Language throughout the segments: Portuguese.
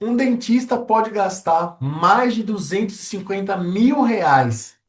Um dentista pode gastar mais de R$ 250 mil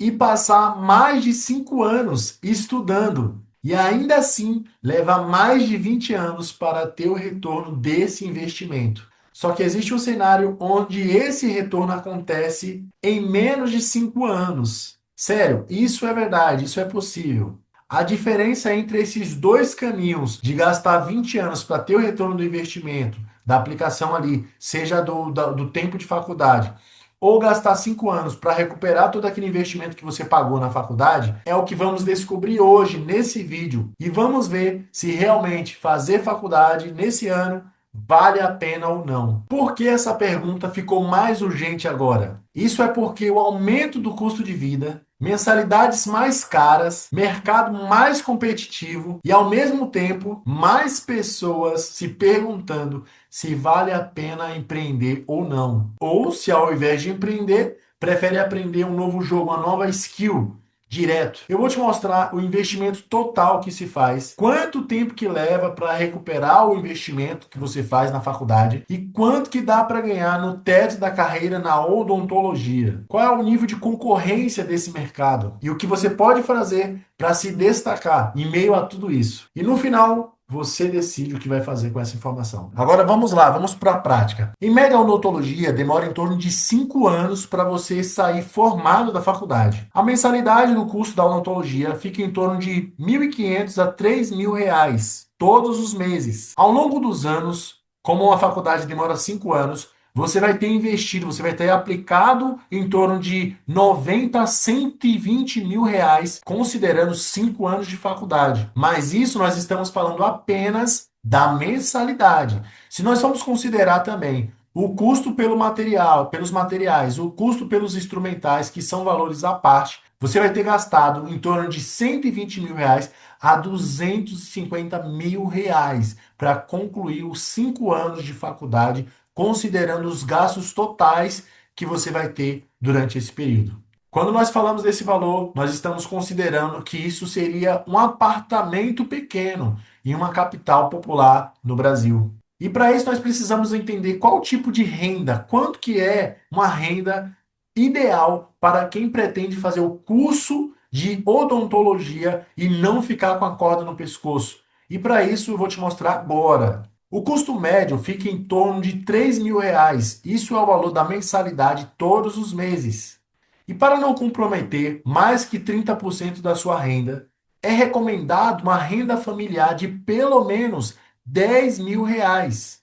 e passar mais de 5 anos estudando e ainda assim leva mais de 20 anos para ter o retorno desse investimento. Só que existe um cenário onde esse retorno acontece em menos de 5 anos. Sério, isso é verdade, isso é possível. A diferença entre esses dois caminhos de gastar 20 anos para ter o retorno do investimento, da aplicação ali, seja do tempo de faculdade, ou gastar 5 anos para recuperar todo aquele investimento que você pagou na faculdade, é o que vamos descobrir hoje nesse vídeo. E vamos ver se realmente fazer faculdade nesse ano vale a pena ou não. Por que essa pergunta ficou mais urgente agora? Isso é porque o aumento do custo de vida, mensalidades mais caras, mercado mais competitivo e, ao mesmo tempo, mais pessoas se perguntando se vale a pena empreender ou não. Ou se, ao invés de empreender, prefere aprender um novo jogo, uma nova skill direto. Eu vou te mostrar o investimento total que se faz, quanto tempo que leva para recuperar o investimento que você faz na faculdade e quanto que dá para ganhar no teto da carreira na odontologia. Qual é o nível de concorrência desse mercado e o que você pode fazer para se destacar em meio a tudo isso. E no final, você decide o que vai fazer com essa informação. Agora vamos lá, vamos para a prática. Em média, a odontologia demora em torno de 5 anos para você sair formado da faculdade. A mensalidade do curso da odontologia fica em torno de R$ 1.500 a R$ 3.000 todos os meses. Ao longo dos anos, como a faculdade demora 5 anos, você vai ter investido, você vai ter aplicado em torno de 90 a 120 mil reais, considerando 5 anos de faculdade. Mas isso nós estamos falando apenas da mensalidade. Se nós formos considerar também o custo pelo material, pelos materiais, o custo pelos instrumentais, que são valores à parte, você vai ter gastado em torno de 120 mil reais a 250 mil reais para concluir os 5 anos de faculdade, considerando os gastos totais que você vai ter durante esse período. Quando nós falamos desse valor, nós estamos considerando que isso seria um apartamento pequeno em uma capital popular no Brasil. E para isso nós precisamos entender qual tipo de renda, quanto que é uma renda ideal para quem pretende fazer o curso de odontologia e não ficar com a corda no pescoço. E para isso eu vou te mostrar agora. O custo médio fica em torno de R$ 3.000. Isso é o valor da mensalidade todos os meses. E para não comprometer mais que 30% da sua renda, é recomendado uma renda familiar de pelo menos R$ 10.000.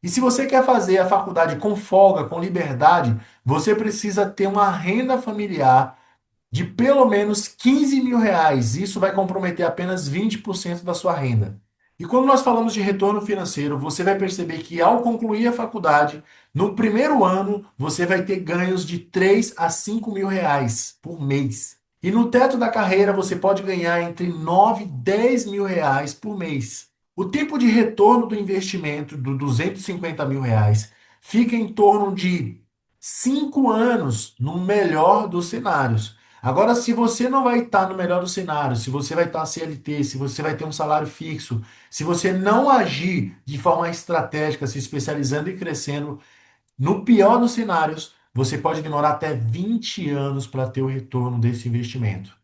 E se você quer fazer a faculdade com folga, com liberdade, você precisa ter uma renda familiar de pelo menos R$ 15.000. Isso vai comprometer apenas 20% da sua renda. E quando nós falamos de retorno financeiro, você vai perceber que ao concluir a faculdade, no primeiro ano, você vai ter ganhos de R$ 3 a R$ 5.000 por mês. E no teto da carreira, você pode ganhar entre R$ 9 e R$ 10.000 por mês. O tempo de retorno do investimento do R$ 250.000 fica em torno de 5 anos, no melhor dos cenários. Agora, se você não vai estar no melhor dos cenários, se você vai estar CLT, se você vai ter um salário fixo, se você não agir de forma estratégica, se especializando e crescendo, no pior dos cenários, você pode demorar até 20 anos para ter o retorno desse investimento.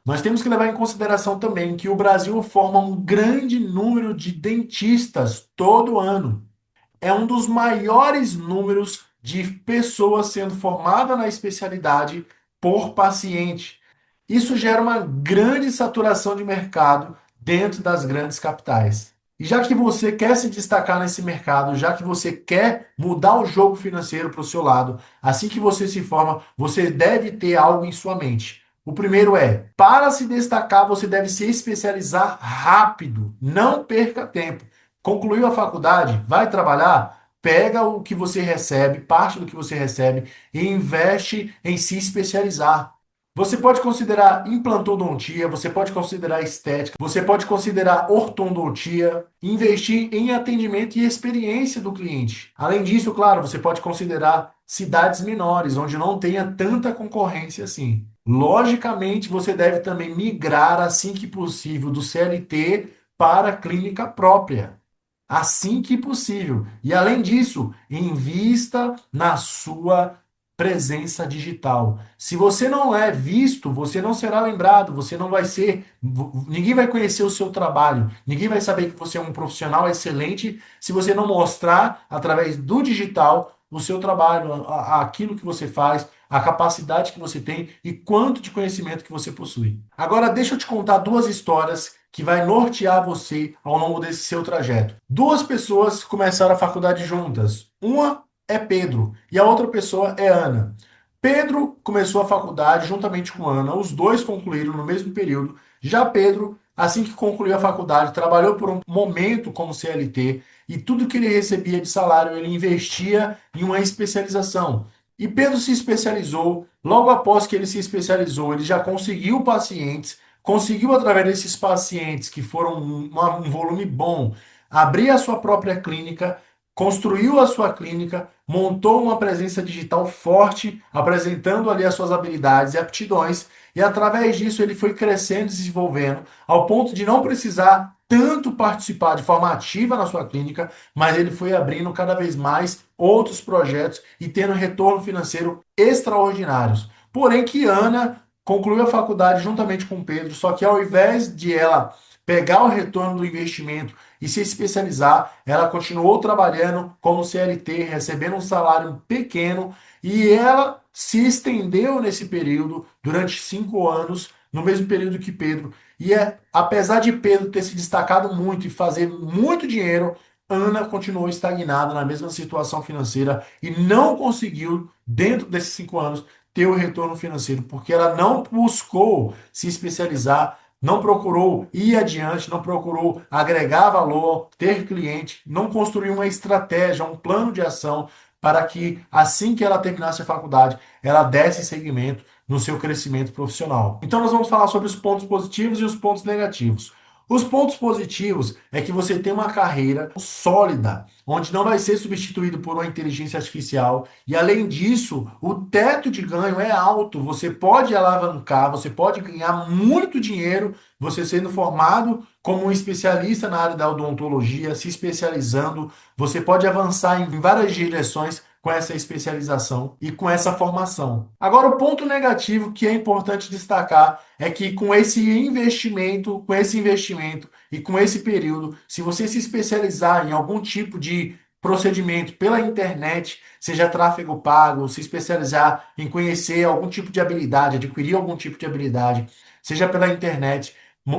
Nós temos que levar em consideração também que o Brasil forma um grande número de dentistas todo ano. É um dos maiores números de pessoas sendo formadas na especialidade por paciente. Isso gera uma grande saturação de mercado dentro das grandes capitais. E já que você quer se destacar nesse mercado, já que você quer mudar o jogo financeiro para o seu lado, assim que você se forma, você deve ter algo em sua mente. O primeiro é, para se destacar, você deve se especializar rápido, não perca tempo. Concluiu a faculdade, vai trabalhar, pega o que você recebe, parte do que você recebe e investe em se especializar. Você pode considerar implantodontia, você pode considerar estética, você pode considerar ortodontia, investir em atendimento e experiência do cliente. Além disso, claro, você pode considerar cidades menores, onde não tenha tanta concorrência assim. Logicamente, você deve também migrar assim que possível do CLT para a clínica própria. assim que possível. E além disso, invista na sua presença digital. Se você não é visto, você não será lembrado, você não vai ser, ninguém vai conhecer o seu trabalho, ninguém vai saber que você é um profissional excelente se você não mostrar através do digital o seu trabalho, aquilo que você faz, a capacidade que você tem e quanto de conhecimento que você possui. Agora, deixa eu te contar duas histórias que vai nortear você ao longo desse seu trajeto. Duas pessoas começaram a faculdade juntas. Uma é Pedro e a outra pessoa é Ana. Pedro começou a faculdade juntamente com Ana, os dois concluíram no mesmo período. Já Pedro, assim que concluiu a faculdade, trabalhou por um momento como CLT e tudo que ele recebia de salário ele investia em uma especialização. E Pedro se especializou. Logo após que ele se especializou, ele já conseguiu pacientes, conseguiu através desses pacientes que foram um volume bom, abrir a sua própria clínica, construiu a sua clínica, montou uma presença digital forte, apresentando ali as suas habilidades e aptidões, e através disso ele foi crescendo e se desenvolvendo, ao ponto de não precisar tanto participar de forma ativa na sua clínica, mas ele foi abrindo cada vez mais outros projetos e tendo retorno financeiro extraordinários. Porém, que Ana concluiu a faculdade juntamente com Pedro, só que ao invés de ela pegar o retorno do investimento e se especializar, ela continuou trabalhando como CLT, recebendo um salário pequeno, e ela se estendeu nesse período durante 5 anos, no mesmo período que Pedro. E apesar de Pedro ter se destacado muito e fazer muito dinheiro, Ana continuou estagnada na mesma situação financeira e não conseguiu, dentro desses 5 anos, ter o retorno financeiro, porque ela não buscou se especializar, não procurou ir adiante, não procurou agregar valor, ter cliente, não construiu uma estratégia, um plano de ação para que, assim que ela terminasse a faculdade, ela desse seguimento no seu crescimento profissional. Então, nós vamos falar sobre os pontos positivos e os pontos negativos. Os pontos positivos é que você tem uma carreira sólida, onde não vai ser substituído por uma inteligência artificial, e além disso, o teto de ganho é alto. Você pode alavancar, você pode ganhar muito dinheiro você sendo formado como um especialista na área da odontologia, se especializando, você pode avançar em várias direções com essa especialização e com essa formação. Agora, o ponto negativo que é importante destacar é que com esse investimento e com esse período, se você se especializar em algum tipo de procedimento pela internet, seja tráfego pago, se especializar em conhecer algum tipo de habilidade, adquirir algum tipo de habilidade, seja pela internet,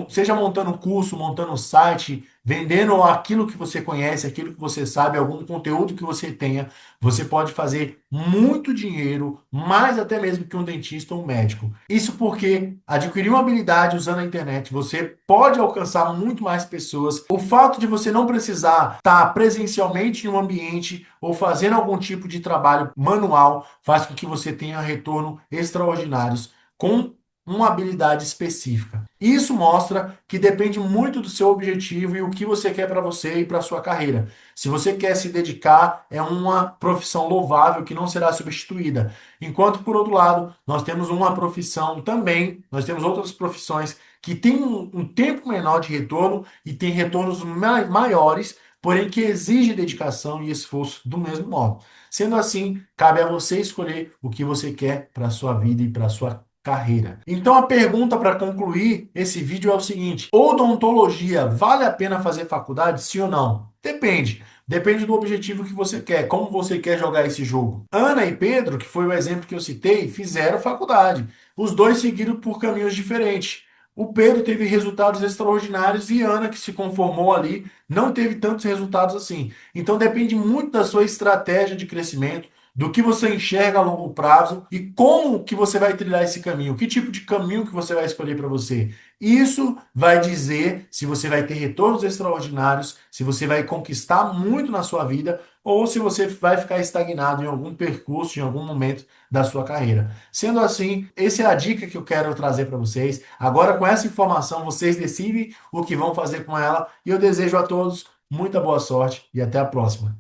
seja montando curso, montando site, vendendo aquilo que você conhece, aquilo que você sabe, algum conteúdo que você tenha, você pode fazer muito dinheiro, mais até mesmo que um dentista ou um médico. Isso porque adquirir uma habilidade usando a internet, você pode alcançar muito mais pessoas. O fato de você não precisar estar presencialmente em um ambiente ou fazendo algum tipo de trabalho manual faz com que você tenha retorno extraordinários com uma habilidade específica. Isso mostra que depende muito do seu objetivo e o que você quer para você e para sua carreira. Se você quer se dedicar, é uma profissão louvável que não será substituída. Enquanto, por outro lado, nós temos uma profissão também, nós temos outras profissões que têm um tempo menor de retorno e têm retornos maiores, porém que exige dedicação e esforço do mesmo modo. Sendo assim, cabe a você escolher o que você quer para a sua vida e para a sua carreira. Então a pergunta para concluir esse vídeo é o seguinte: odontologia vale a pena fazer faculdade, sim ou não? Depende. Depende do objetivo que você quer, como você quer jogar esse jogo. Ana e Pedro, que foi o exemplo que eu citei, fizeram faculdade. Os dois seguiram por caminhos diferentes. O Pedro teve resultados extraordinários e Ana, que se conformou ali, não teve tantos resultados assim. Então depende muito da sua estratégia de crescimento, do que você enxerga a longo prazo e como que você vai trilhar esse caminho, que tipo de caminho que você vai escolher para você. Isso vai dizer se você vai ter retornos extraordinários, se você vai conquistar muito na sua vida ou se você vai ficar estagnado em algum percurso, em algum momento da sua carreira. Sendo assim, essa é a dica que eu quero trazer para vocês. Agora, com essa informação, vocês decidem o que vão fazer com ela e eu desejo a todos muita boa sorte e até a próxima.